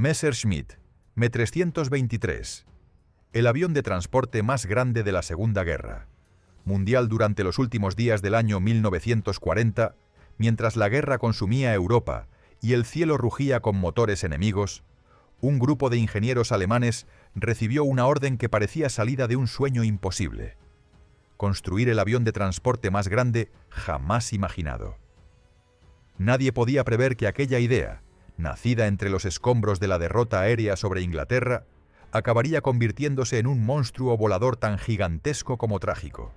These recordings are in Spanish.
Messerschmitt Me-323, el avión de transporte más grande de la Segunda Guerra Mundial durante los últimos días del año 1940, mientras la guerra consumía Europa y el cielo rugía con motores enemigos, un grupo de ingenieros alemanes recibió una orden que parecía salida de un sueño imposible: construir el avión de transporte más grande jamás imaginado. Nadie podía prever que aquella idea, nacida entre los escombros de la derrota aérea sobre Inglaterra, acabaría convirtiéndose en un monstruo volador tan gigantesco como trágico.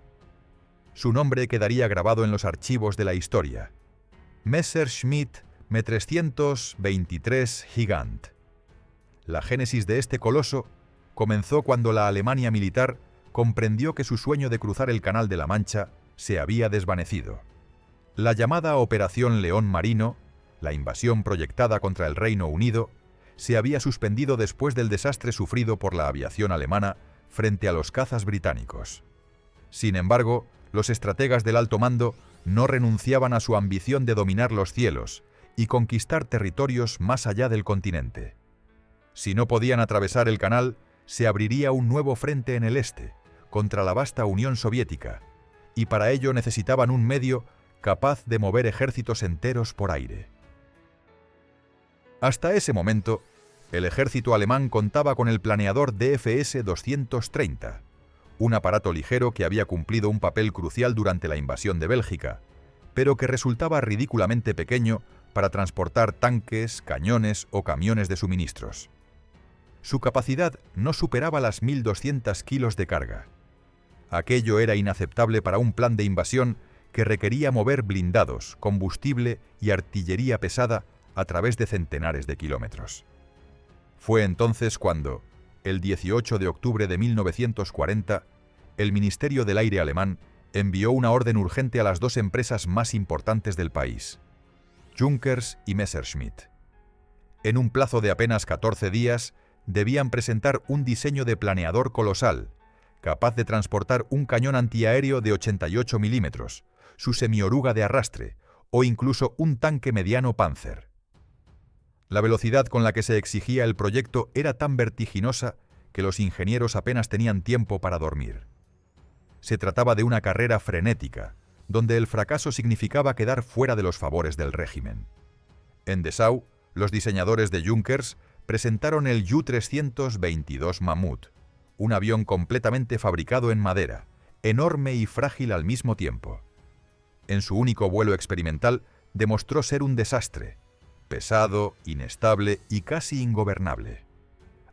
Su nombre quedaría grabado en los archivos de la historia: Messerschmitt Me-323 Gigant. La génesis de este coloso comenzó cuando la Alemania militar comprendió que su sueño de cruzar el Canal de la Mancha se había desvanecido. La llamada Operación León Marino, la invasión proyectada contra el Reino Unido, se había suspendido después del desastre sufrido por la aviación alemana frente a los cazas británicos. Sin embargo, los estrategas del alto mando no renunciaban a su ambición de dominar los cielos y conquistar territorios más allá del continente. Si no podían atravesar el canal, se abriría un nuevo frente en el este, contra la vasta Unión Soviética, y para ello necesitaban un medio capaz de mover ejércitos enteros por aire. Hasta ese momento, el ejército alemán contaba con el planeador DFS-230, un aparato ligero que había cumplido un papel crucial durante la invasión de Bélgica, pero que resultaba ridículamente pequeño para transportar tanques, cañones o camiones de suministros. Su capacidad no superaba las 1.200 kilos de carga. Aquello era inaceptable para un plan de invasión que requería mover blindados, combustible y artillería pesada a través de centenares de kilómetros. Fue entonces cuando, el 18 de octubre de 1940, el Ministerio del Aire alemán envió una orden urgente a las dos empresas más importantes del país, Junkers y Messerschmitt. En un plazo de apenas 14 días, debían presentar un diseño de planeador colosal, capaz de transportar un cañón antiaéreo de 88 milímetros, su semioruga de arrastre o incluso un tanque mediano Panzer. La velocidad con la que se exigía el proyecto era tan vertiginosa que los ingenieros apenas tenían tiempo para dormir. Se trataba de una carrera frenética, donde el fracaso significaba quedar fuera de los favores del régimen. En Dessau, los diseñadores de Junkers presentaron el Ju-322 Mammut, un avión completamente fabricado en madera, enorme y frágil al mismo tiempo. En su único vuelo experimental demostró ser un desastre, pesado, inestable y casi ingobernable.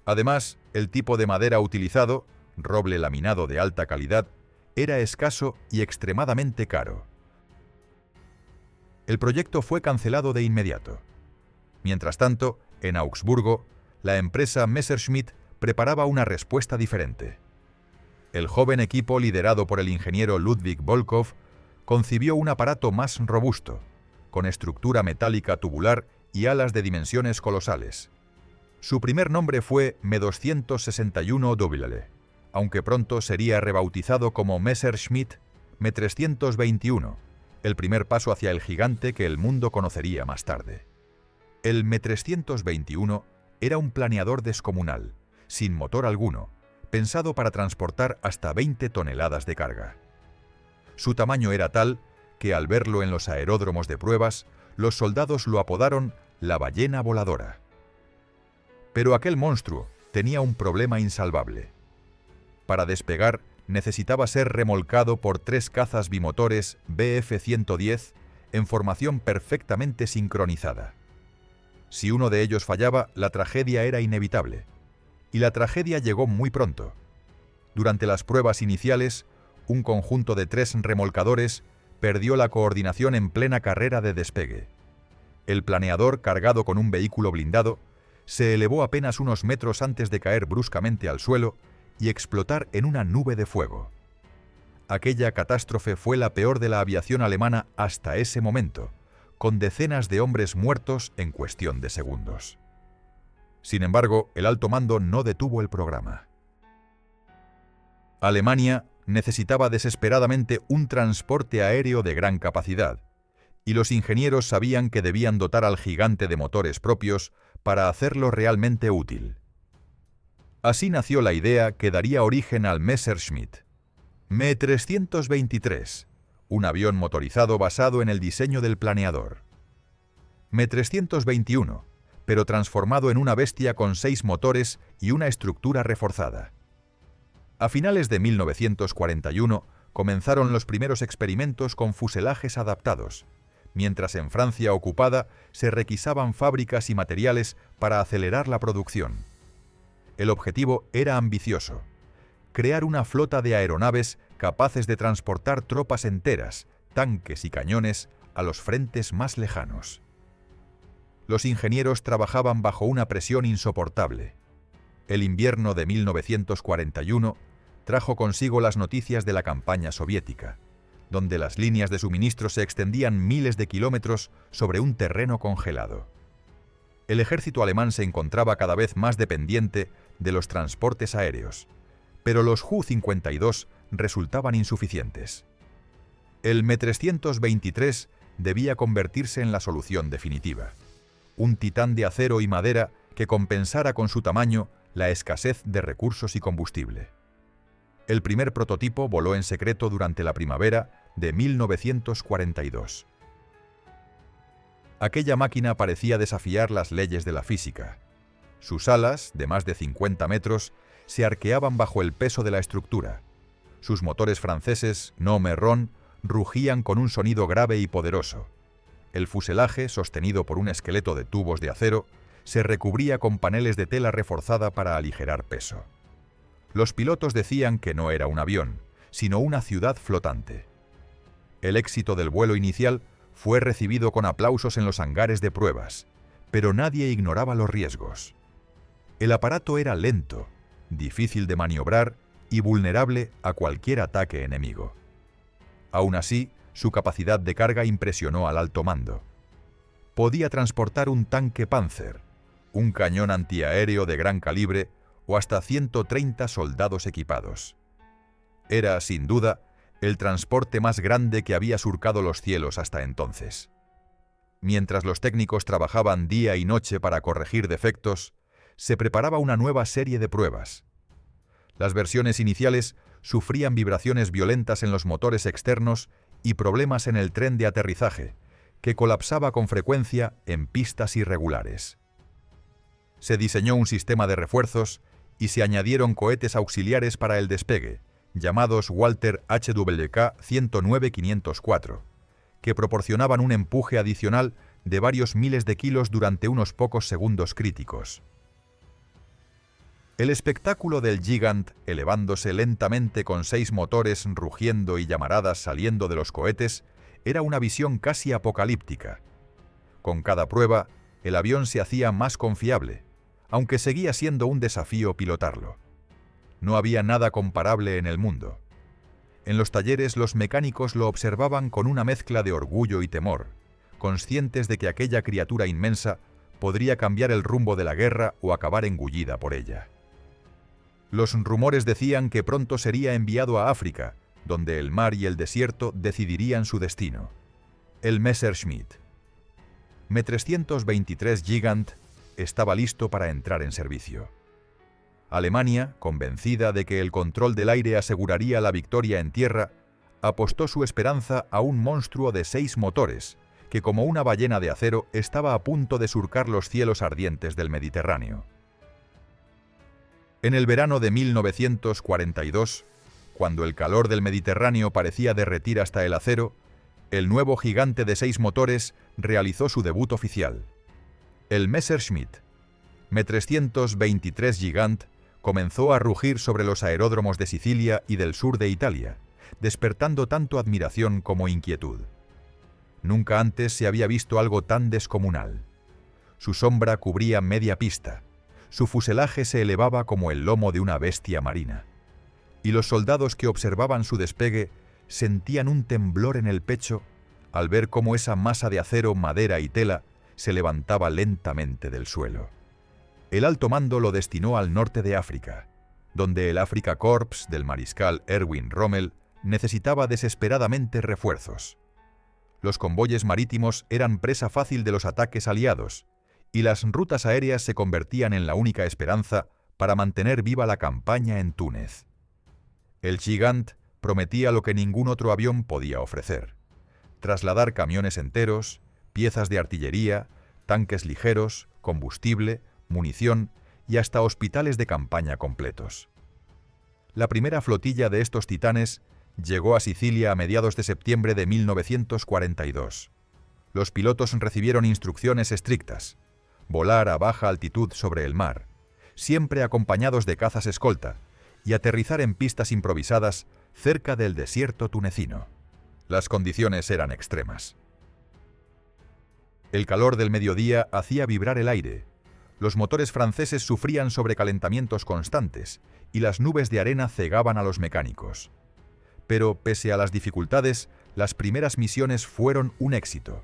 Además, el tipo de madera utilizado, roble laminado de alta calidad, era escaso y extremadamente caro. El proyecto fue cancelado de inmediato. Mientras tanto, en Augsburgo, la empresa Messerschmitt preparaba una respuesta diferente. El joven equipo liderado por el ingeniero Ludwig Volkow concibió un aparato más robusto, con estructura metálica tubular y alas de dimensiones colosales. Su primer nombre fue Me-261W, aunque pronto sería rebautizado como Messerschmitt Me-321, el primer paso hacia el gigante que el mundo conocería más tarde. El Me-321 era un planeador descomunal, sin motor alguno, pensado para transportar hasta 20 toneladas de carga. Su tamaño era tal que al verlo en los aeródromos de pruebas, los soldados lo apodaron la ballena voladora. Pero aquel monstruo tenía un problema insalvable. Para despegar, necesitaba ser remolcado por 3 cazas bimotores Bf-110 en formación perfectamente sincronizada. Si uno de ellos fallaba, la tragedia era inevitable. Y la tragedia llegó muy pronto. Durante las pruebas iniciales, un conjunto de 3 remolcadores perdió la coordinación en plena carrera de despegue. El planeador, cargado con un vehículo blindado, se elevó apenas unos metros antes de caer bruscamente al suelo y explotar en una nube de fuego. Aquella catástrofe fue la peor de la aviación alemana hasta ese momento, con decenas de hombres muertos en cuestión de segundos. Sin embargo, el alto mando no detuvo el programa. Alemania necesitaba desesperadamente un transporte aéreo de gran capacidad, y los ingenieros sabían que debían dotar al gigante de motores propios para hacerlo realmente útil. Así nació la idea que daría origen al Messerschmitt Me-323, un avión motorizado basado en el diseño del planeador. Me-321, pero transformado en una bestia con 6 motores y una estructura reforzada. A finales de 1941 comenzaron los primeros experimentos con fuselajes adaptados, mientras en Francia ocupada se requisaban fábricas y materiales para acelerar la producción. El objetivo era ambicioso: crear una flota de aeronaves capaces de transportar tropas enteras, tanques y cañones a los frentes más lejanos. Los ingenieros trabajaban bajo una presión insoportable. El invierno de 1941 trajo consigo las noticias de la campaña soviética, donde las líneas de suministro se extendían miles de kilómetros sobre un terreno congelado. El ejército alemán se encontraba cada vez más dependiente de los transportes aéreos, pero los Ju-52 resultaban insuficientes. El Me-323 debía convertirse en la solución definitiva, un titán de acero y madera que compensara con su tamaño la escasez de recursos y combustible. El primer prototipo voló en secreto durante la primavera de 1942. Aquella máquina parecía desafiar las leyes de la física. Sus alas, de más de 50 metros, se arqueaban bajo el peso de la estructura. Sus motores franceses, Gnome-Ron, rugían con un sonido grave y poderoso. El fuselaje, sostenido por un esqueleto de tubos de acero, se recubría con paneles de tela reforzada para aligerar peso. Los pilotos decían que no era un avión, sino una ciudad flotante. El éxito del vuelo inicial fue recibido con aplausos en los hangares de pruebas, pero nadie ignoraba los riesgos. El aparato era lento, difícil de maniobrar y vulnerable a cualquier ataque enemigo. Aún así, su capacidad de carga impresionó al alto mando. Podía transportar un tanque Panzer, un cañón antiaéreo de gran calibre o hasta 130 soldados equipados. Era, sin duda, el transporte más grande que había surcado los cielos hasta entonces. Mientras los técnicos trabajaban día y noche para corregir defectos, se preparaba una nueva serie de pruebas. Las versiones iniciales sufrían vibraciones violentas en los motores externos y problemas en el tren de aterrizaje, que colapsaba con frecuencia en pistas irregulares. Se diseñó un sistema de refuerzos y se añadieron cohetes auxiliares para el despegue, llamados Walter HWK-109-504, que proporcionaban un empuje adicional de varios miles de kilos durante unos pocos segundos críticos. El espectáculo del Gigant elevándose lentamente con 6 motores rugiendo y llamaradas saliendo de los cohetes era una visión casi apocalíptica. Con cada prueba, el avión se hacía más confiable, aunque seguía siendo un desafío pilotarlo. No había nada comparable en el mundo. En los talleres los mecánicos lo observaban con una mezcla de orgullo y temor, conscientes de que aquella criatura inmensa podría cambiar el rumbo de la guerra o acabar engullida por ella. Los rumores decían que pronto sería enviado a África, donde el mar y el desierto decidirían su destino. El Messerschmitt Me-323 Gigant estaba listo para entrar en servicio. Alemania, convencida de que el control del aire aseguraría la victoria en tierra, apostó su esperanza a un monstruo de 6 motores, que como una ballena de acero estaba a punto de surcar los cielos ardientes del Mediterráneo. En el verano de 1942, cuando el calor del Mediterráneo parecía derretir hasta el acero, el nuevo gigante de 6 motores realizó su debut oficial. El Messerschmitt Me-323 Gigant comenzó a rugir sobre los aeródromos de Sicilia y del sur de Italia, despertando tanto admiración como inquietud. Nunca antes se había visto algo tan descomunal. Su sombra cubría media pista, su fuselaje se elevaba como el lomo de una bestia marina, y los soldados que observaban su despegue sentían un temblor en el pecho al ver cómo esa masa de acero, madera y tela se levantaba lentamente del suelo. El alto mando lo destinó al norte de África, donde el Afrika Korps del mariscal Erwin Rommel necesitaba desesperadamente refuerzos. Los convoyes marítimos eran presa fácil de los ataques aliados, y las rutas aéreas se convertían en la única esperanza para mantener viva la campaña en Túnez. El Gigant prometía lo que ningún otro avión podía ofrecer: trasladar camiones enteros, piezas de artillería, tanques ligeros, combustible, munición y hasta hospitales de campaña completos. La primera flotilla de estos titanes llegó a Sicilia a mediados de septiembre de 1942. Los pilotos recibieron instrucciones estrictas: volar a baja altitud sobre el mar, siempre acompañados de cazas escolta, y aterrizar en pistas improvisadas cerca del desierto tunecino. Las condiciones eran extremas. El calor del mediodía hacía vibrar el aire. Los motores franceses sufrían sobrecalentamientos constantes y las nubes de arena cegaban a los mecánicos. Pero, pese a las dificultades, las primeras misiones fueron un éxito.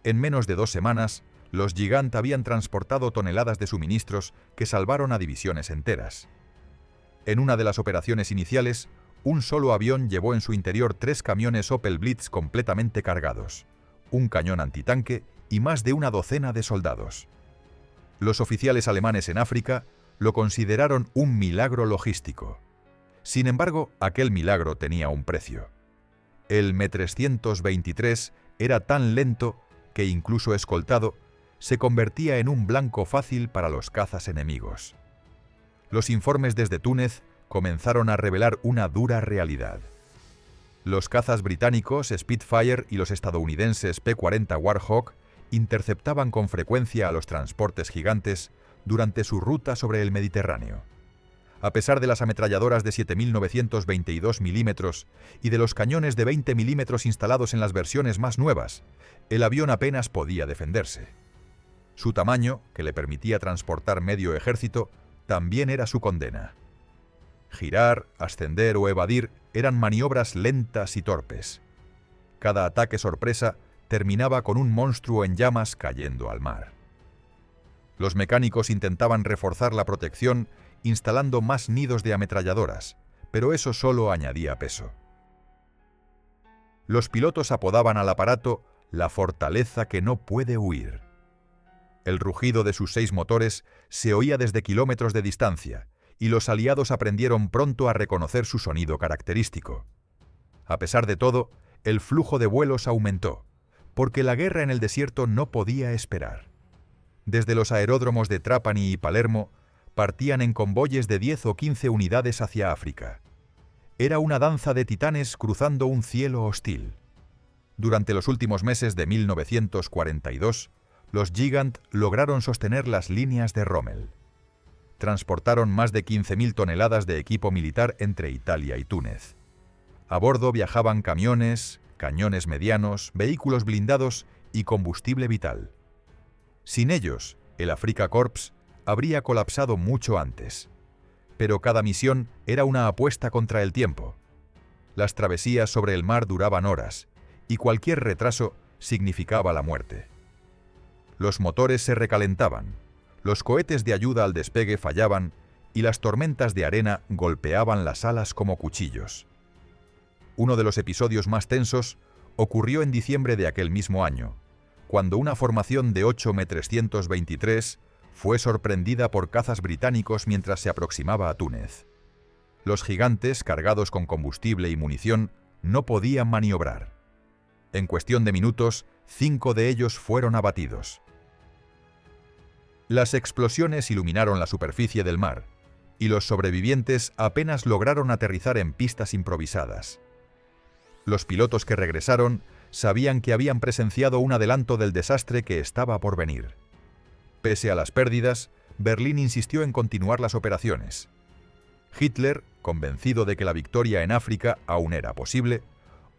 En menos de 2 semanas, los Gigant habían transportado toneladas de suministros que salvaron a divisiones enteras. En una de las operaciones iniciales, un solo avión llevó en su interior 3 camiones Opel Blitz completamente cargados, un cañón antitanque y más de una docena de soldados. Los oficiales alemanes en África lo consideraron un milagro logístico. Sin embargo, aquel milagro tenía un precio. El Me-323 era tan lento que, incluso escoltado, se convertía en un blanco fácil para los cazas enemigos. Los informes desde Túnez comenzaron a revelar una dura realidad. Los cazas británicos Spitfire y los estadounidenses P-40 Warhawk interceptaban con frecuencia a los transportes gigantes durante su ruta sobre el Mediterráneo. A pesar de las ametralladoras de 7.922 milímetros y de los cañones de 20 milímetros instalados en las versiones más nuevas, el avión apenas podía defenderse. Su tamaño, que le permitía transportar medio ejército, también era su condena. Girar, ascender o evadir eran maniobras lentas y torpes. Cada ataque sorpresa terminaba con un monstruo en llamas cayendo al mar. Los mecánicos intentaban reforzar la protección instalando más nidos de ametralladoras, pero eso solo añadía peso. Los pilotos apodaban al aparato la fortaleza que no puede huir. El rugido de sus 6 motores se oía desde kilómetros de distancia, y los aliados aprendieron pronto a reconocer su sonido característico. A pesar de todo, el flujo de vuelos aumentó, porque la guerra en el desierto no podía esperar. Desde los aeródromos de Trapani y Palermo, partían en convoyes de 10 o 15 unidades hacia África. Era una danza de titanes cruzando un cielo hostil. Durante los últimos meses de 1942, los Gigant lograron sostener las líneas de Rommel. Transportaron más de 15.000 toneladas de equipo militar entre Italia y Túnez. A bordo viajaban camiones, cañones medianos, vehículos blindados y combustible vital. Sin ellos, el Afrika Korps habría colapsado mucho antes. Pero cada misión era una apuesta contra el tiempo. Las travesías sobre el mar duraban horas, y cualquier retraso significaba la muerte. Los motores se recalentaban, los cohetes de ayuda al despegue fallaban y las tormentas de arena golpeaban las alas como cuchillos. Uno de los episodios más tensos ocurrió en diciembre de aquel mismo año, cuando una formación de 8 Me-323 fue sorprendida por cazas británicos mientras se aproximaba a Túnez. Los gigantes, cargados con combustible y munición, no podían maniobrar. En cuestión de minutos, 5 de ellos fueron abatidos. Las explosiones iluminaron la superficie del mar, y los sobrevivientes apenas lograron aterrizar en pistas improvisadas. Los pilotos que regresaron sabían que habían presenciado un adelanto del desastre que estaba por venir. Pese a las pérdidas, Berlín insistió en continuar las operaciones. Hitler, convencido de que la victoria en África aún era posible,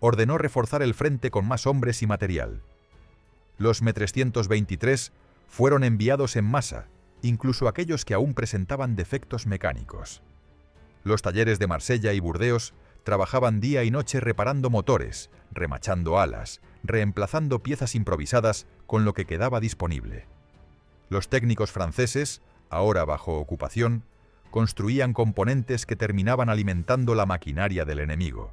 ordenó reforzar el frente con más hombres y material. Los Me-323 fueron enviados en masa, incluso aquellos que aún presentaban defectos mecánicos. Los talleres de Marsella y Burdeos trabajaban día y noche reparando motores, remachando alas, reemplazando piezas improvisadas con lo que quedaba disponible. Los técnicos franceses, ahora bajo ocupación, construían componentes que terminaban alimentando la maquinaria del enemigo.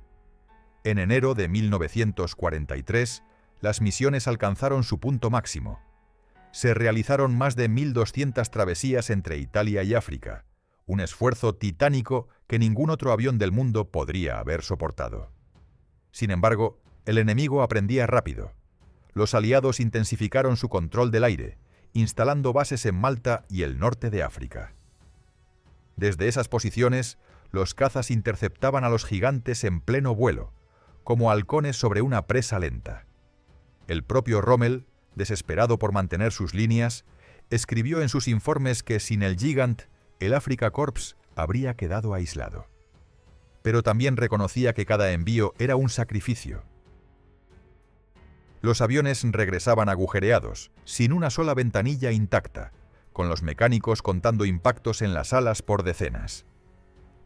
En enero de 1943, las misiones alcanzaron su punto máximo. se realizaron más de 1.200 travesías entre Italia y África, un esfuerzo titánico que ningún otro avión del mundo podría haber soportado. Sin embargo, el enemigo aprendía rápido. Los aliados intensificaron su control del aire, instalando bases en Malta y el norte de África. Desde esas posiciones, los cazas interceptaban a los gigantes en pleno vuelo, como halcones sobre una presa lenta. El propio Rommel, desesperado por mantener sus líneas, escribió en sus informes que sin el Gigant, el Afrika Korps habría quedado aislado. Pero también reconocía que cada envío era un sacrificio. Los aviones regresaban agujereados, sin una sola ventanilla intacta, con los mecánicos contando impactos en las alas por decenas.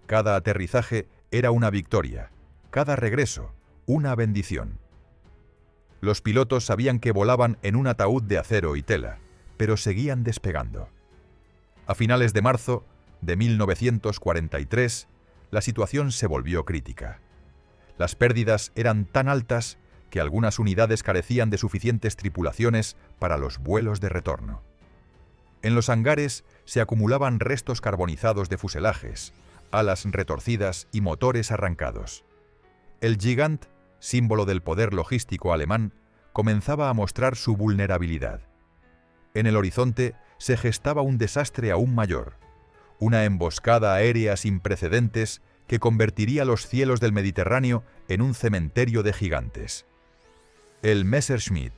Cada aterrizaje era una victoria, cada regreso, una bendición. Los pilotos sabían que volaban en un ataúd de acero y tela, pero seguían despegando. A finales de marzo de 1943, la situación se volvió crítica. Las pérdidas eran tan altas que algunas unidades carecían de suficientes tripulaciones para los vuelos de retorno. En los hangares se acumulaban restos carbonizados de fuselajes, alas retorcidas y motores arrancados. El Gigant, símbolo del poder logístico alemán, comenzaba a mostrar su vulnerabilidad. En el horizonte se gestaba un desastre aún mayor, una emboscada aérea sin precedentes que convertiría los cielos del Mediterráneo en un cementerio de gigantes. El Messerschmitt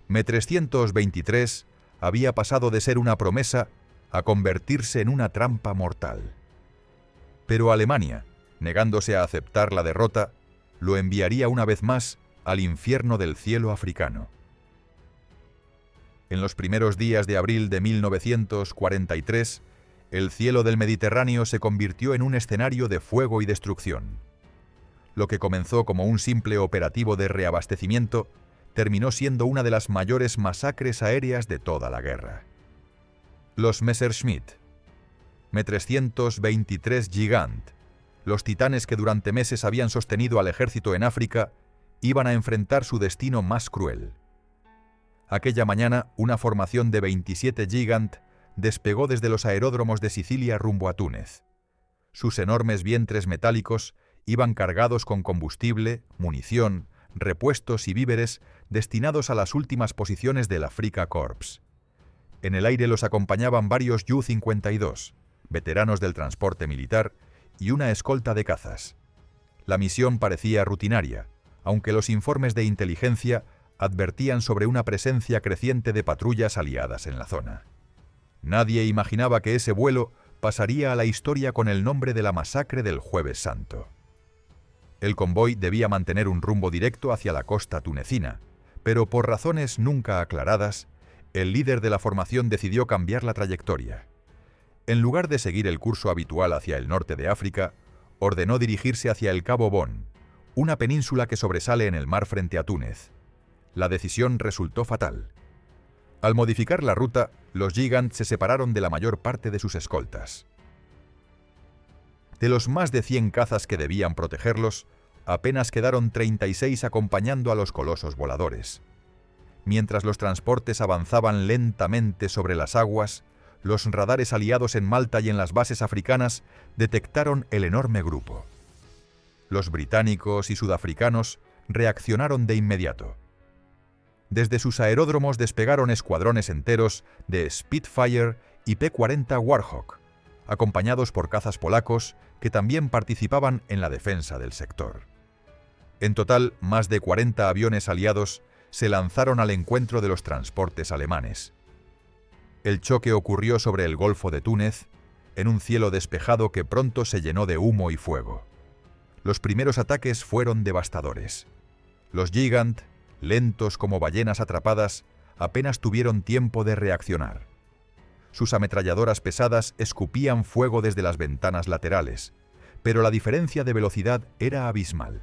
M323 había pasado de ser una promesa a convertirse en una trampa mortal. Pero Alemania, negándose a aceptar la derrota, lo enviaría una vez más al infierno del cielo africano. En los primeros días de abril de 1943, el cielo del Mediterráneo se convirtió en un escenario de fuego y destrucción. Lo que comenzó como un simple operativo de reabastecimiento terminó siendo una de las mayores masacres aéreas de toda la guerra. Los Messerschmitt M323 Gigant, los titanes que durante meses habían sostenido al ejército en África, iban a enfrentar su destino más cruel. Aquella mañana, una formación de 27 Gigant despegó desde los aeródromos de Sicilia rumbo a Túnez. Sus enormes vientres metálicos iban cargados con combustible, munición, repuestos y víveres destinados a las últimas posiciones del Afrika Korps. En el aire los acompañaban varios Ju-52, veteranos del transporte militar, y una escolta de cazas. La misión parecía rutinaria, aunque los informes de inteligencia advertían sobre una presencia creciente de patrullas aliadas en la zona. Nadie imaginaba que ese vuelo pasaría a la historia con el nombre de la masacre del Jueves Santo. El convoy debía mantener un rumbo directo hacia la costa tunecina, pero por razones nunca aclaradas, el líder de la formación decidió cambiar la trayectoria. En lugar de seguir el curso habitual hacia el norte de África, ordenó dirigirse hacia el Cabo Bon, una península que sobresale en el mar frente a Túnez. La decisión resultó fatal. Al modificar la ruta, los Gigant se separaron de la mayor parte de sus escoltas. De los más de 100 cazas que debían protegerlos, apenas quedaron 36 acompañando a los colosos voladores. Mientras los transportes avanzaban lentamente sobre las aguas, los radares aliados en Malta y en las bases africanas detectaron el enorme grupo. Los británicos y sudafricanos reaccionaron de inmediato. Desde sus aeródromos despegaron escuadrones enteros de Spitfire y P-40 Warhawk, acompañados por cazas polacos que también participaban en la defensa del sector. En total, más de 40 aviones aliados se lanzaron al encuentro de los transportes alemanes. El choque ocurrió sobre el Golfo de Túnez, en un cielo despejado que pronto se llenó de humo y fuego. Los primeros ataques fueron devastadores. Los Gigant, lentos como ballenas atrapadas, apenas tuvieron tiempo de reaccionar. Sus ametralladoras pesadas escupían fuego desde las ventanas laterales, pero la diferencia de velocidad era abismal.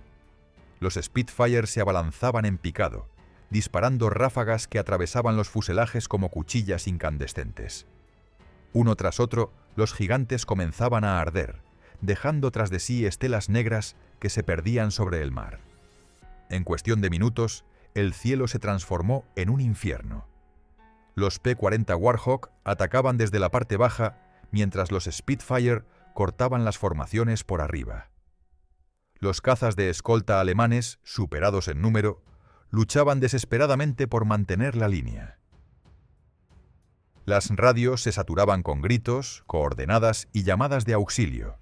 Los Spitfire se abalanzaban en picado, disparando ráfagas que atravesaban los fuselajes como cuchillas incandescentes. Uno tras otro, los gigantes comenzaban a arder, dejando tras de sí estelas negras que se perdían sobre el mar. En cuestión de minutos, el cielo se transformó en un infierno. Los P-40 Warhawk atacaban desde la parte baja, mientras los Spitfire cortaban las formaciones por arriba. Los cazas de escolta alemanes, superados en número, luchaban desesperadamente por mantener la línea. Las radios se saturaban con gritos, coordenadas y llamadas de auxilio.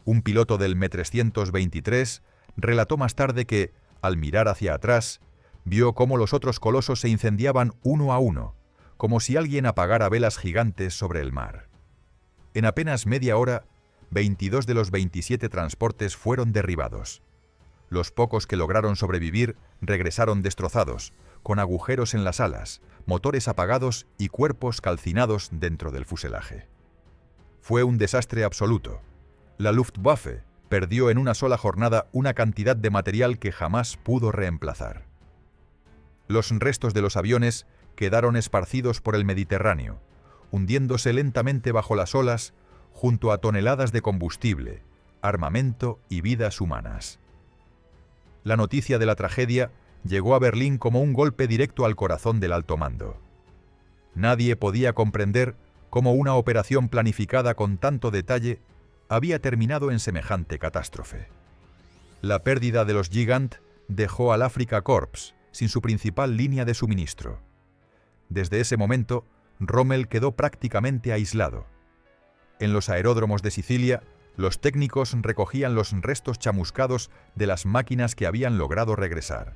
Un piloto del M-323 relató más tarde que, al mirar hacia atrás, vio cómo los otros colosos se incendiaban uno a uno, como si alguien apagara velas gigantes sobre el mar. En apenas media hora, 22 de los 27 transportes fueron derribados. Los pocos que lograron sobrevivir regresaron destrozados, con agujeros en las alas, motores apagados y cuerpos calcinados dentro del fuselaje. Fue un desastre absoluto. La Luftwaffe perdió en una sola jornada una cantidad de material que jamás pudo reemplazar. Los restos de los aviones quedaron esparcidos por el Mediterráneo, hundiéndose lentamente bajo las olas junto a toneladas de combustible, armamento y vidas humanas. La noticia de la tragedia llegó a Berlín como un golpe directo al corazón del alto mando. Nadie podía comprender cómo una operación planificada con tanto detalle había terminado en semejante catástrofe. La pérdida de los Gigant dejó al Afrika Korps sin su principal línea de suministro. Desde ese momento, Rommel quedó prácticamente aislado. En los aeródromos de Sicilia, los técnicos recogían los restos chamuscados de las máquinas que habían logrado regresar.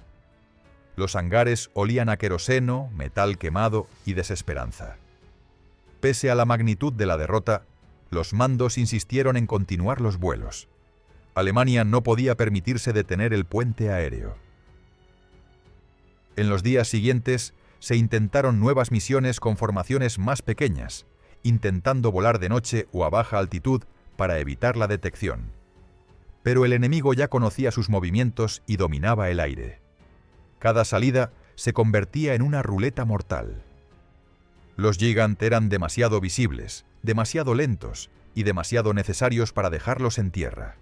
Los hangares olían a queroseno, metal quemado y desesperanza. Pese a la magnitud de la derrota, los mandos insistieron en continuar los vuelos. Alemania no podía permitirse detener el puente aéreo. En los días siguientes, se intentaron nuevas misiones con formaciones más pequeñas, intentando volar de noche o a baja altitud para evitar la detección. Pero el enemigo ya conocía sus movimientos y dominaba el aire. Cada salida se convertía en una ruleta mortal. Los Gigant eran demasiado visibles, demasiado lentos y demasiado necesarios para dejarlos en tierra.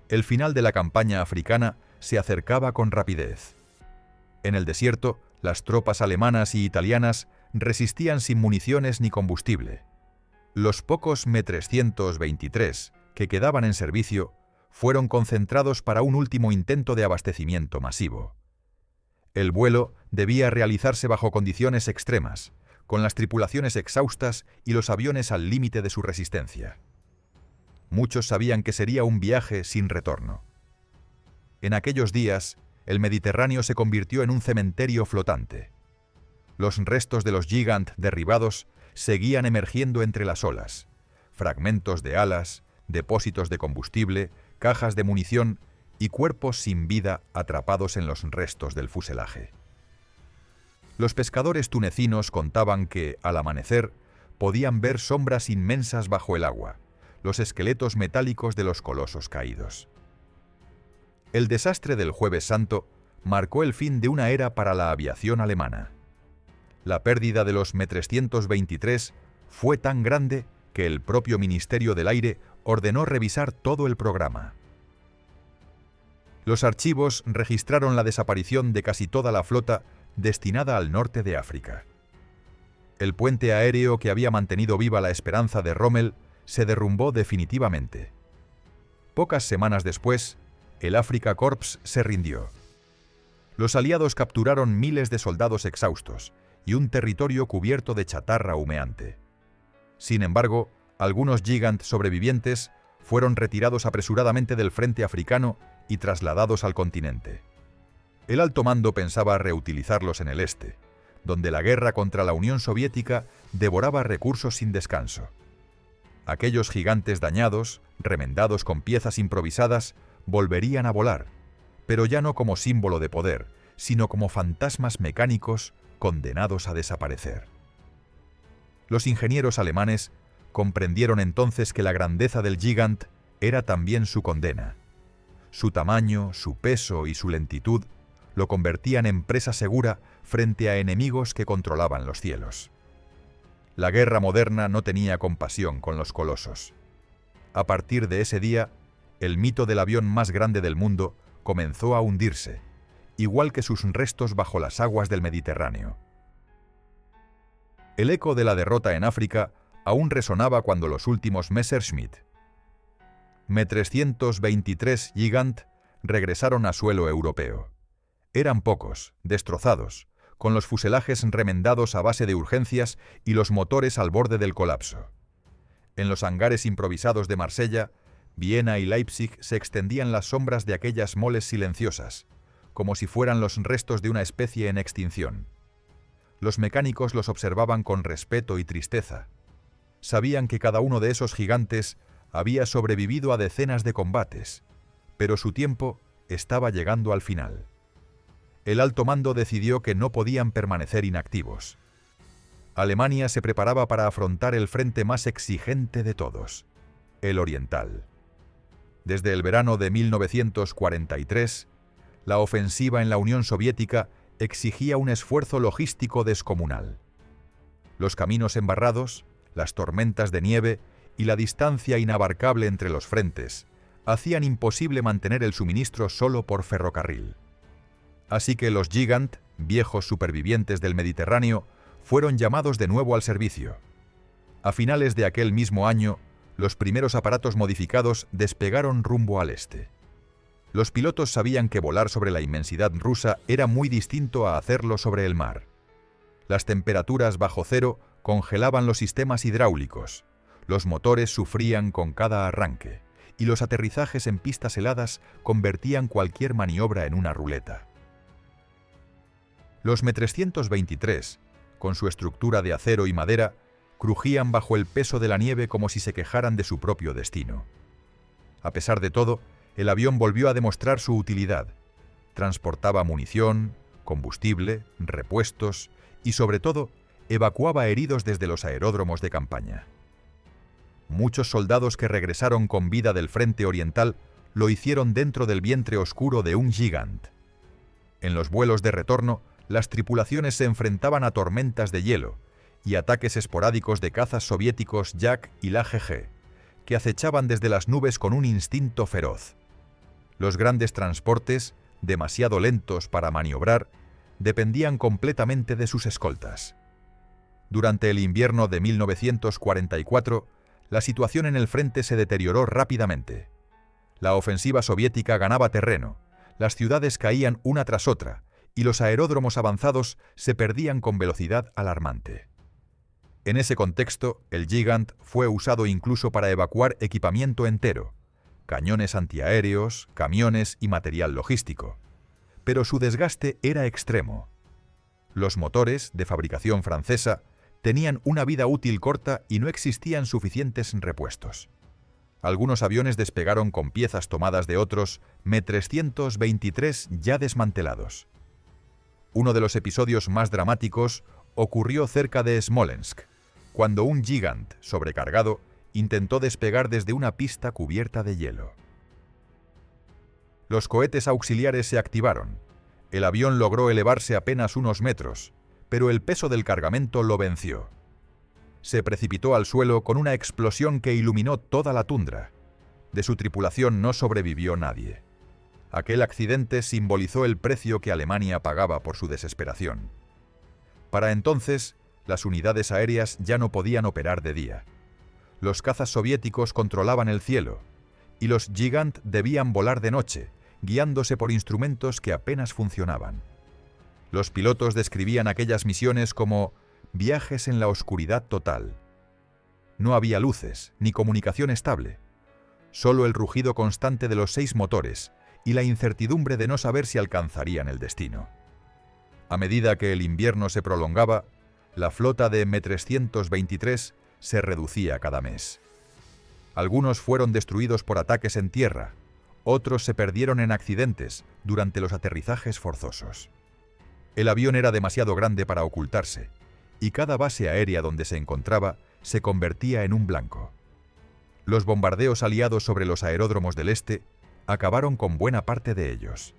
El final de la campaña africana se acercaba con rapidez. En el desierto, las tropas alemanas y italianas resistían sin municiones ni combustible. Los pocos M-323 que quedaban en servicio fueron concentrados para un último intento de abastecimiento masivo. El vuelo debía realizarse bajo condiciones extremas, con las tripulaciones exhaustas y los aviones al límite de su resistencia. Muchos sabían que sería un viaje sin retorno. En aquellos días, el Mediterráneo se convirtió en un cementerio flotante. Los restos de los Gigant derribados seguían emergiendo entre las olas, fragmentos de alas, depósitos de combustible, cajas de munición y cuerpos sin vida atrapados en los restos del fuselaje. Los pescadores tunecinos contaban que, al amanecer, podían ver sombras inmensas bajo el agua, los esqueletos metálicos de los colosos caídos. El desastre del Jueves Santo marcó el fin de una era para la aviación alemana. La pérdida de los M-323 fue tan grande que el propio Ministerio del Aire ordenó revisar todo el programa. Los archivos registraron la desaparición de casi toda la flota destinada al norte de África. El puente aéreo que había mantenido viva la esperanza de Rommel se derrumbó definitivamente. Pocas semanas después, el Afrika Korps se rindió. Los aliados capturaron miles de soldados exhaustos y un territorio cubierto de chatarra humeante. Sin embargo, algunos Gigant sobrevivientes fueron retirados apresuradamente del frente africano y trasladados al continente. El alto mando pensaba reutilizarlos en el este, donde la guerra contra la Unión Soviética devoraba recursos sin descanso. Aquellos gigantes dañados, remendados con piezas improvisadas, volverían a volar, pero ya no como símbolo de poder, sino como fantasmas mecánicos condenados a desaparecer. Los ingenieros alemanes comprendieron entonces que la grandeza del Gigant era también su condena. Su tamaño, su peso y su lentitud lo convertían en presa segura frente a enemigos que controlaban los cielos. La guerra moderna no tenía compasión con los colosos. A partir de ese día, el mito del avión más grande del mundo comenzó a hundirse, igual que sus restos bajo las aguas del Mediterráneo. El eco de la derrota en África aún resonaba cuando los últimos Messerschmitt Me-323 Gigant regresaron a suelo europeo. Eran pocos, destrozados, con los fuselajes remendados a base de urgencias y los motores al borde del colapso. En los hangares improvisados de Marsella, Viena y Leipzig se extendían las sombras de aquellas moles silenciosas, como si fueran los restos de una especie en extinción. Los mecánicos los observaban con respeto y tristeza. Sabían que cada uno de esos gigantes había sobrevivido a decenas de combates, pero su tiempo estaba llegando al final. El alto mando decidió que no podían permanecer inactivos. Alemania se preparaba para afrontar el frente más exigente de todos, el oriental. Desde el verano de 1943, la ofensiva en la Unión Soviética exigía un esfuerzo logístico descomunal. Los caminos embarrados, las tormentas de nieve y la distancia inabarcable entre los frentes hacían imposible mantener el suministro solo por ferrocarril. Así que los Gigant, viejos supervivientes del Mediterráneo, fueron llamados de nuevo al servicio. A finales de aquel mismo año, los primeros aparatos modificados despegaron rumbo al este. Los pilotos sabían que volar sobre la inmensidad rusa era muy distinto a hacerlo sobre el mar. Las temperaturas bajo cero congelaban los sistemas hidráulicos, los motores sufrían con cada arranque, y los aterrizajes en pistas heladas convertían cualquier maniobra en una ruleta. Los Me-323, con su estructura de acero y madera, crujían bajo el peso de la nieve como si se quejaran de su propio destino. A pesar de todo, el avión volvió a demostrar su utilidad. Transportaba munición, combustible, repuestos y, sobre todo, evacuaba heridos desde los aeródromos de campaña. Muchos soldados que regresaron con vida del frente oriental lo hicieron dentro del vientre oscuro de un Gigant. En los vuelos de retorno, las tripulaciones se enfrentaban a tormentas de hielo y ataques esporádicos de cazas soviéticos Yak y la GG, que acechaban desde las nubes con un instinto feroz. Los grandes transportes, demasiado lentos para maniobrar, dependían completamente de sus escoltas. Durante el invierno de 1944, la situación en el frente se deterioró rápidamente. La ofensiva soviética ganaba terreno, las ciudades caían una tras otra, y los aeródromos avanzados se perdían con velocidad alarmante. En ese contexto, el Gigant fue usado incluso para evacuar equipamiento entero, cañones antiaéreos, camiones y material logístico. Pero su desgaste era extremo. Los motores, de fabricación francesa, tenían una vida útil corta y no existían suficientes repuestos. Algunos aviones despegaron con piezas tomadas de otros Me-323 ya desmantelados. Uno de los episodios más dramáticos ocurrió cerca de Smolensk, cuando un Gigant sobrecargado intentó despegar desde una pista cubierta de hielo. Los cohetes auxiliares se activaron. El avión logró elevarse apenas unos metros, pero el peso del cargamento lo venció. Se precipitó al suelo con una explosión que iluminó toda la tundra. De su tripulación no sobrevivió nadie. Aquel accidente simbolizó el precio que Alemania pagaba por su desesperación. Para entonces, las unidades aéreas ya no podían operar de día. Los cazas soviéticos controlaban el cielo, y los Gigant debían volar de noche, guiándose por instrumentos que apenas funcionaban. Los pilotos describían aquellas misiones como viajes en la oscuridad total. No había luces, ni comunicación estable. Solo el rugido constante de los 6 motores y la incertidumbre de no saber si alcanzarían el destino. A medida que el invierno se prolongaba, la flota de Me-323 se reducía cada mes. Algunos fueron destruidos por ataques en tierra, otros se perdieron en accidentes durante los aterrizajes forzosos. El avión era demasiado grande para ocultarse, y cada base aérea donde se encontraba se convertía en un blanco. Los bombardeos aliados sobre los aeródromos del este acabaron con buena parte de ellos.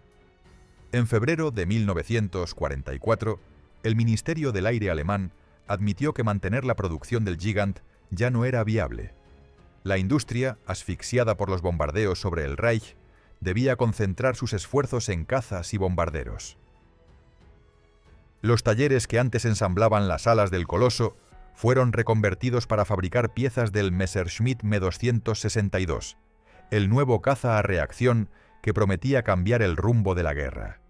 En febrero de 1944, el Ministerio del Aire alemán admitió que mantener la producción del Gigant ya no era viable. La industria, asfixiada por los bombardeos sobre el Reich, debía concentrar sus esfuerzos en cazas y bombarderos. Los talleres que antes ensamblaban las alas del coloso fueron reconvertidos para fabricar piezas del Messerschmitt Me-262, el nuevo caza a reacción que prometía cambiar el rumbo de la guerra.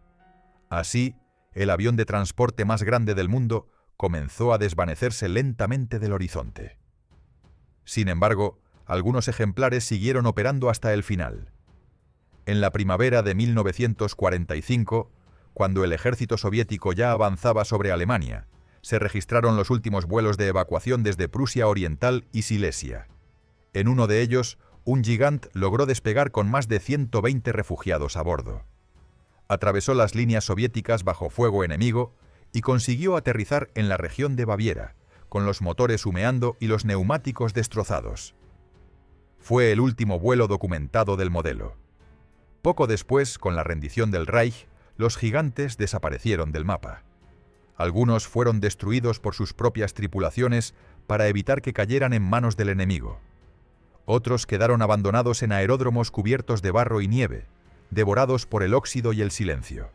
Así, el avión de transporte más grande del mundo comenzó a desvanecerse lentamente del horizonte. Sin embargo, algunos ejemplares siguieron operando hasta el final. En la primavera de 1945, cuando el ejército soviético ya avanzaba sobre Alemania, se registraron los últimos vuelos de evacuación desde Prusia Oriental y Silesia. En uno de ellos, un Gigant logró despegar con más de 120 refugiados a bordo. Atravesó las líneas soviéticas bajo fuego enemigo y consiguió aterrizar en la región de Baviera, con los motores humeando y los neumáticos destrozados. Fue el último vuelo documentado del modelo. Poco después, con la rendición del Reich, los Gigantes desaparecieron del mapa. Algunos fueron destruidos por sus propias tripulaciones para evitar que cayeran en manos del enemigo. Otros quedaron abandonados en aeródromos cubiertos de barro y nieve, devorados por el óxido y el silencio.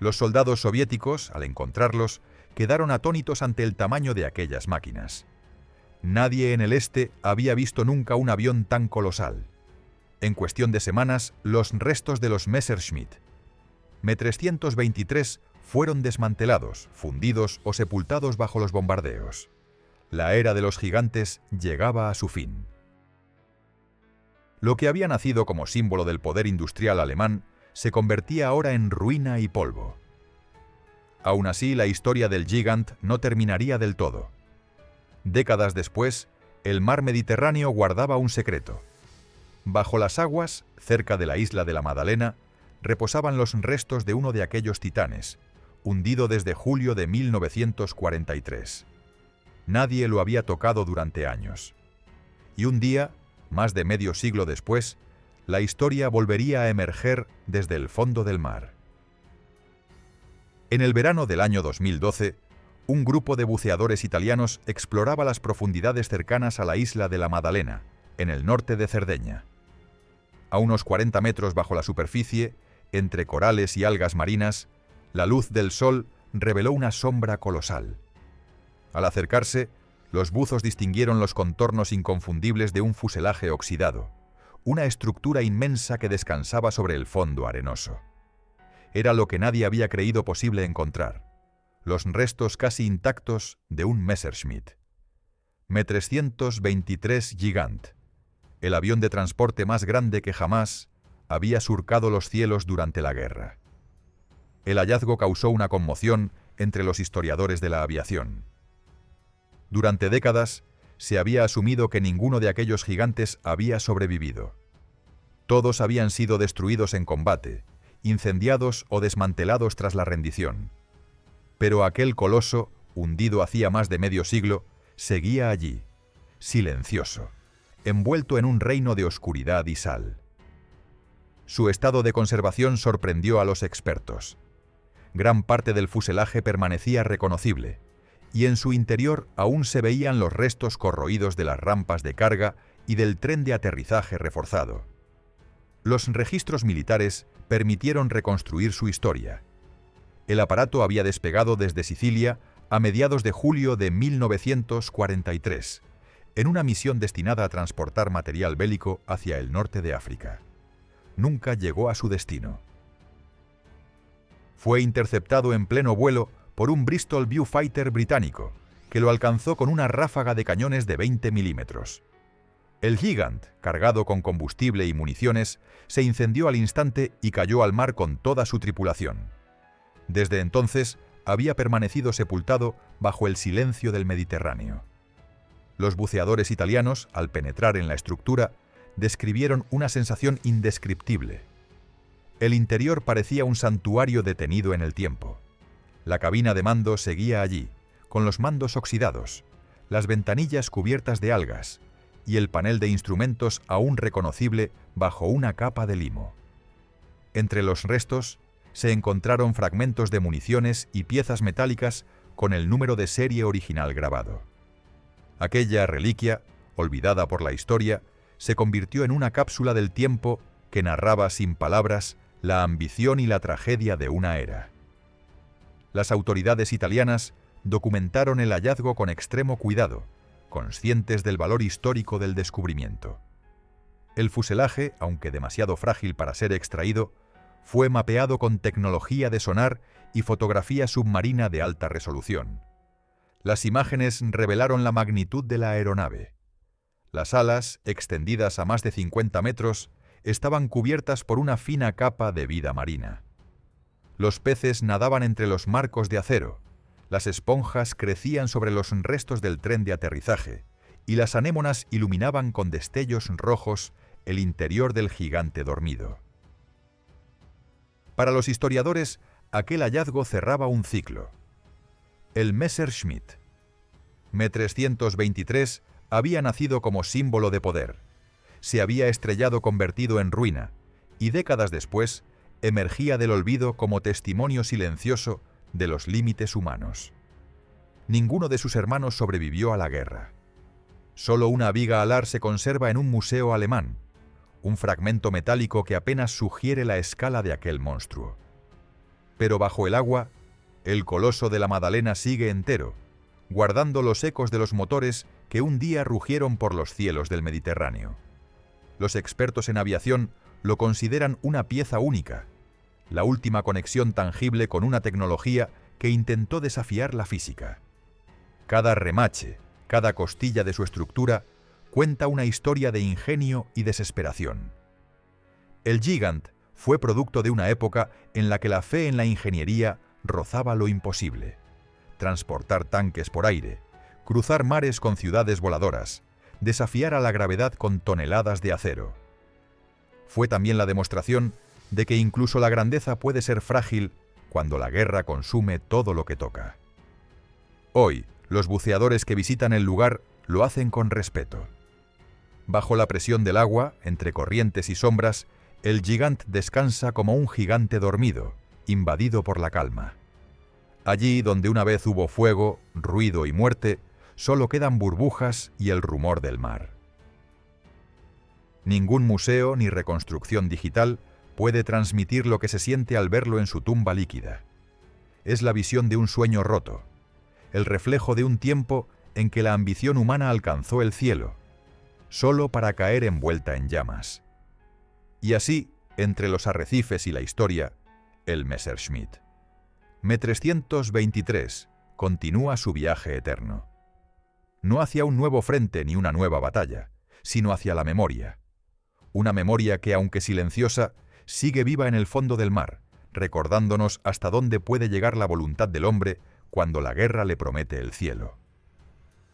Los soldados soviéticos, al encontrarlos, quedaron atónitos ante el tamaño de aquellas máquinas. Nadie en el este había visto nunca un avión tan colosal. En cuestión de semanas, los restos de los Messerschmitt Me-323 fueron desmantelados, fundidos o sepultados bajo los bombardeos. La era de los Gigantes llegaba a su fin. Lo que había nacido como símbolo del poder industrial alemán se convertía ahora en ruina y polvo. Aún así, la historia del Gigant no terminaría del todo. Décadas después, el mar Mediterráneo guardaba un secreto. Bajo las aguas, cerca de la isla de la Madalena, reposaban los restos de uno de aquellos titanes, hundido desde julio de 1943. Nadie lo había tocado durante años. Y un día, más de medio siglo después, la historia volvería a emerger desde el fondo del mar. En el verano del año 2012, un grupo de buceadores italianos exploraba las profundidades cercanas a la isla de la Madalena, en el norte de Cerdeña. A unos 40 metros bajo la superficie, entre corales y algas marinas, la luz del sol reveló una sombra colosal. Al acercarse, los buzos distinguieron los contornos inconfundibles de un fuselaje oxidado, una estructura inmensa que descansaba sobre el fondo arenoso. Era lo que nadie había creído posible encontrar: los restos casi intactos de un Messerschmitt. Me-323 Gigant, el avión de transporte más grande que jamás había surcado los cielos durante la guerra. El hallazgo causó una conmoción entre los historiadores de la aviación. Durante décadas, se había asumido que ninguno de aquellos gigantes había sobrevivido. Todos habían sido destruidos en combate, incendiados o desmantelados tras la rendición. Pero aquel coloso, hundido hacía más de medio siglo, seguía allí, silencioso, envuelto en un reino de oscuridad y sal. Su estado de conservación sorprendió a los expertos. Gran parte del fuselaje permanecía reconocible, y en su interior aún se veían los restos corroídos de las rampas de carga y del tren de aterrizaje reforzado. Los registros militares permitieron reconstruir su historia. El aparato había despegado desde Sicilia a mediados de julio de 1943, en una misión destinada a transportar material bélico hacia el norte de África. Nunca llegó a su destino. Fue interceptado en pleno vuelo por un Bristol Viewfighter británico, que lo alcanzó con una ráfaga de cañones de 20 milímetros. El Gigant, cargado con combustible y municiones, se incendió al instante y cayó al mar con toda su tripulación. Desde entonces, había permanecido sepultado bajo el silencio del Mediterráneo. Los buceadores italianos, al penetrar en la estructura, describieron una sensación indescriptible. El interior parecía un santuario detenido en el tiempo. La cabina de mando seguía allí, con los mandos oxidados, las ventanillas cubiertas de algas y el panel de instrumentos aún reconocible bajo una capa de limo. Entre los restos se encontraron fragmentos de municiones y piezas metálicas con el número de serie original grabado. Aquella reliquia, olvidada por la historia, se convirtió en una cápsula del tiempo que narraba sin palabras la ambición y la tragedia de una era. Las autoridades italianas documentaron el hallazgo con extremo cuidado, conscientes del valor histórico del descubrimiento. El fuselaje, aunque demasiado frágil para ser extraído, fue mapeado con tecnología de sonar y fotografía submarina de alta resolución. Las imágenes revelaron la magnitud de la aeronave. Las alas, extendidas a más de 50 metros, estaban cubiertas por una fina capa de vida marina. Los peces nadaban entre los marcos de acero, las esponjas crecían sobre los restos del tren de aterrizaje y las anémonas iluminaban con destellos rojos el interior del gigante dormido. Para los historiadores, aquel hallazgo cerraba un ciclo. El Messerschmitt. Me-323 había nacido como símbolo de poder. Se había estrellado convertido en ruina y décadas después emergía del olvido como testimonio silencioso de los límites humanos. Ninguno de sus hermanos sobrevivió a la guerra. Solo una viga alar se conserva en un museo alemán, un fragmento metálico que apenas sugiere la escala de aquel monstruo. Pero bajo el agua, el coloso de la Madalena sigue entero, guardando los ecos de los motores que un día rugieron por los cielos del Mediterráneo. Los expertos en aviación lo consideran una pieza única, la última conexión tangible con una tecnología que intentó desafiar la física. Cada remache, cada costilla de su estructura, cuenta una historia de ingenio y desesperación. El Gigant fue producto de una época en la que la fe en la ingeniería rozaba lo imposible. Transportar tanques por aire, cruzar mares con ciudades voladoras, desafiar a la gravedad con toneladas de acero. Fue también la demostración de que incluso la grandeza puede ser frágil cuando la guerra consume todo lo que toca. Hoy, los buceadores que visitan el lugar lo hacen con respeto. Bajo la presión del agua, entre corrientes y sombras, el Gigant descansa como un gigante dormido, invadido por la calma. Allí donde una vez hubo fuego, ruido y muerte, solo quedan burbujas y el rumor del mar. Ningún museo ni reconstrucción digital puede transmitir lo que se siente al verlo en su tumba líquida. Es la visión de un sueño roto, el reflejo de un tiempo en que la ambición humana alcanzó el cielo, solo para caer envuelta en llamas. Y así, entre los arrecifes y la historia, el Messerschmitt. Me-323 continúa su viaje eterno. No hacia un nuevo frente ni una nueva batalla, sino hacia la memoria. Una memoria que, aunque silenciosa, sigue viva en el fondo del mar, recordándonos hasta dónde puede llegar la voluntad del hombre cuando la guerra le promete el cielo.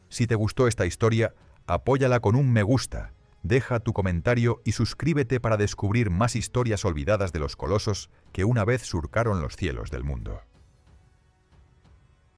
Si te gustó esta historia, apóyala con un me gusta, deja tu comentario y suscríbete para descubrir más historias olvidadas de los colosos que una vez surcaron los cielos del mundo.